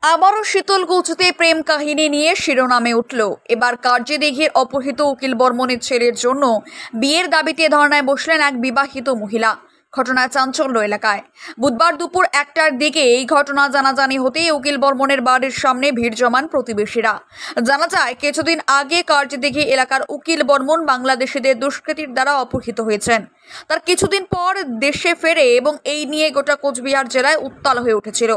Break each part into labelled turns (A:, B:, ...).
A: আবারও শীতলকুচিতে প্রেম কাহিনী নিয়ে শিরোনামে উঠল। এবার কার্যদিঘির অপহৃত উকিল বর্মনের ছেলের জন্য বিয়ের দাবিতে ধর্নায় বসলেন এক বিবাহিত মহিলা। ঘটনায় চাঞ্চল্য এলাকায়। বুধবার দুপুর 1টার দিকে এই ঘটনা জানাজানি হতেই উকিল বর্মনের বাড়ির সামনে ভিড় জমান প্রতিবেশীরা। জানা যায়, কিছুদিন আগে কার্যদিঘি এলাকার উকিল বর্মন বাংলাদেশিদের দুষ্কৃতীর দ্বারা অপহৃত হয়েছেন। তার কিছুদিন পর দেশে ফেরে এবং এই নিয়ে গোটা কোচবিহার জেলায় উত্তাল হয়ে উঠেছিল।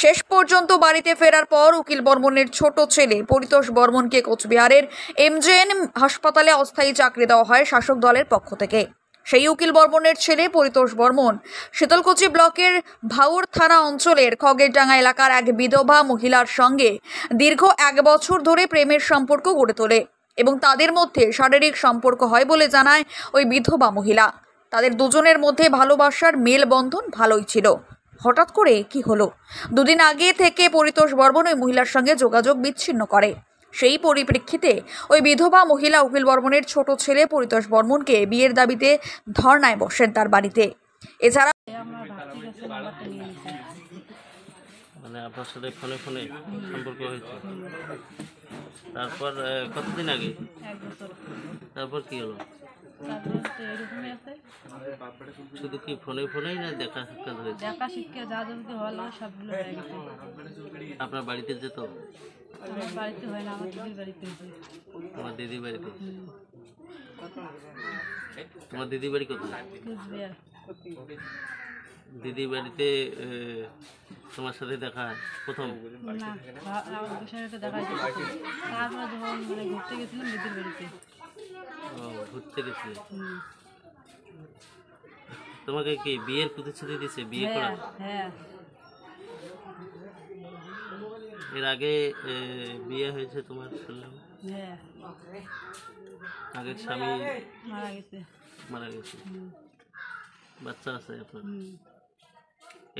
A: শেষ পর্যন্ত বাড়িতে ফেরার পর উকিল বর্মনের ছোট ছেলে পরিতোষ বর্মনকে কোচবিহারের এমজেএন হাসপাতালে অস্থায়ী চাকরি দেওয়া হয় শাসক দলের পক্ষ থেকে। সেই উকিল বর্মনের ছেলে পরিতোষ বর্মন শীতলকুচি ব্লকের ভাউর থানা অঞ্চলের খগেরডাঙ্গা এলাকার এক বিধবা মহিলার সঙ্গে দীর্ঘ 1 বছর ধরে প্রেমের সম্পর্ক গড়ে তোলে এবং তাদের মধ্যে শারীরিক সম্পর্ক হয় বলে জানায় ওই বিধবা মহিলা। তাদের দুজনের মধ্যে ভালোবাসার মেলবন্ধন ভালোই ছিল। হঠাৎ করে কি হলো? দুদিন আগে থেকে পরিতোষ বর্মন ওই মহিলার সঙ্গে যোগাযোগ বিচ্ছিন্ন করে। সেই পরিপ্রেক্ষিতে ওই বিধবা মহিলা উকিল বর্মনের ছোট ছেলে পরিতোষ বর্মনকে বিয়ের দাবিতে ধর্নায় বসেন তার বাড়িতে। এছাড়া
B: মানে আপনার সাথে ফোনে ফোনে সম্পর্ক হয়েছে, তারপর কতদিন আগে?
C: 1 বছর।
B: তারপর কি হলো?
C: তারপরে তো এরকমই আছে।
B: শুধু কি ফোনে ফোনেই না দেখা সাক্ষাৎ হয়েছে?
C: দেখা শিক্ষা যা যাবতীয় হলো সবগুলো হয়ে গেছে।
B: আপনার বাড়িতে যেত?
C: আমার বাড়িতে হয় না, আমার দিদির বাড়িতে হয়েছে।
B: তোমার দিদির বাড়িতে? তোমার দিদির বাড়ি কোথায়?
C: কুচবিহার।
B: দিদির বাড়িতে তোমার সাথে দেখা প্রথম?
C: না, আমার বিষয়টা দেখা হয়েছে প্রথম। তারপরে যখন মানে ঘুরতে গেছিলাম দিদির বাড়িতে।
B: ও, ঘুরতে গেছিলে?
C: হুম।
B: তোমাকে কি বিয়ের প্রতিশ্রুতি দিছে বিয়ে করা?
C: হ্যাঁ।
B: এর আগে বিয়ে হয়েছে তোমার শুনলাম?
C: হ্যাঁ।
B: আগের স্বামী
C: মারা গেছে।
B: মারা গেছে। বাচ্চা আছে আপনার?
C: হুম।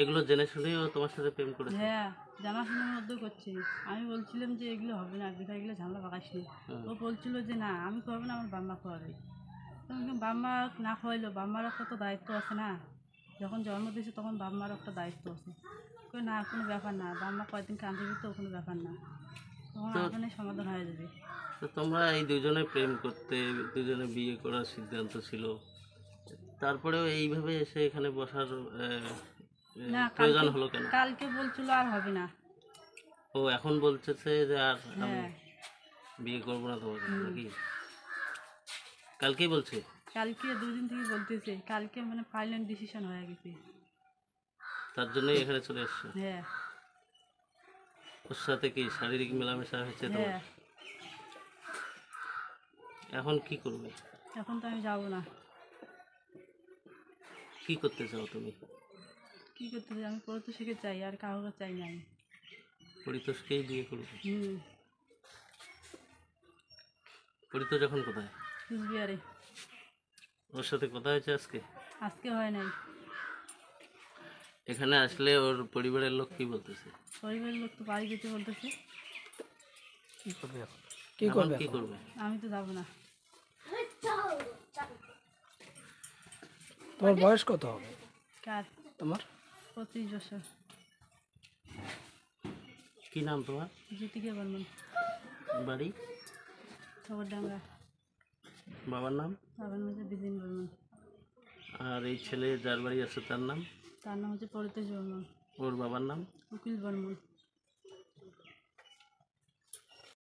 B: এগুলো জেনে শুনেও তোমার সাথে প্রেম করেছে?
C: হ্যাঁ, জানাশোনার মধ্যে করছি। আমি বলছিলাম যে এগুলো হবে না, দেখা এগুলো ঝামেলা পাকাইস নি। ও বলছিল যে না আমি খাওয়াবো না, আমার বাম্মা খাওয়াবে। বাম্মা না খাওয়াইলো, বাম্মার একটা তো দায়িত্ব আছে না। যখন জন্ম দিয়েছে তখন বাম্মার একটা দায়িত্ব আছে। না কোনো ব্যাপার না, বাম্মা কয়েকদিন কাঁদবে তো কোনো ব্যাপার না, তখন ওখানে সমাধান হয়ে যাবে।
B: তো তোমরা এই দুজনে প্রেম করতে, দুজনে বিয়ে করার সিদ্ধান্ত ছিল, তারপরেও এইভাবে এসে এখানে বসার
C: না
B: প্রয়োজন হলো কেন?
C: কালকে বলছিল আর হবে না।
B: ও এখন বলতেছে যে আর আমি
C: হ্যাঁ।
B: বিয়ে করবো না তোমাকে, নাকি? কালকেই বলছে?
C: কালকে 2 দিন থেকে বলতেছে, কালকে মানে ফাইনাল ডিসিশন হয়ে গেছে।
B: তার জন্যই এখানে চলে এসছো?
C: হ্যাঁ।
B: ওর সাথে কি শারীরিক মেলামেশা হয়েছে তোমার?
C: হ্যাঁ।
B: এখন কি করবে?
C: এখন তো আমি যাবো না।
B: কি করতে চাও তুমি?
C: কি করতে চাই? আমি পড়তে শিখে চাই, আর কাউকে চাই না আমি।
B: পরিতোষকেই বিয়ে করবে?
C: হুম।
B: পরিতোষ এখন কোথায়?
C: কুচবিহারে।
B: ওর সাথে কথা হয়েছে আজকে?
C: আজকে হয় নাই।
B: এখানে আসলে ওর পরিবারের লোক কি বলতেছে?
C: পরিবারের লোক তো বাড়ি যেতে বলতেছে।
B: কি করবে?
C: আমি তো যাবো না।
D: তোমার বয়স কত হবে?
C: কার?
D: তোমার?
C: 25 বছর।
B: কি নাম তোমার?
C: জ্যোতিকা বর্মন।
B: বাড়ি?
C: খগরডাঙ্গা।
B: বাবার নাম?
C: বাবার নাম হচ্ছে বিজিন বর্মন।
B: আর এই ছেলে যার বাড়ি আছে তার নাম?
C: তার নাম হচ্ছে পরিতোষ বর্মন।
B: ওর বাবার নাম?
C: উকিল বর্মন।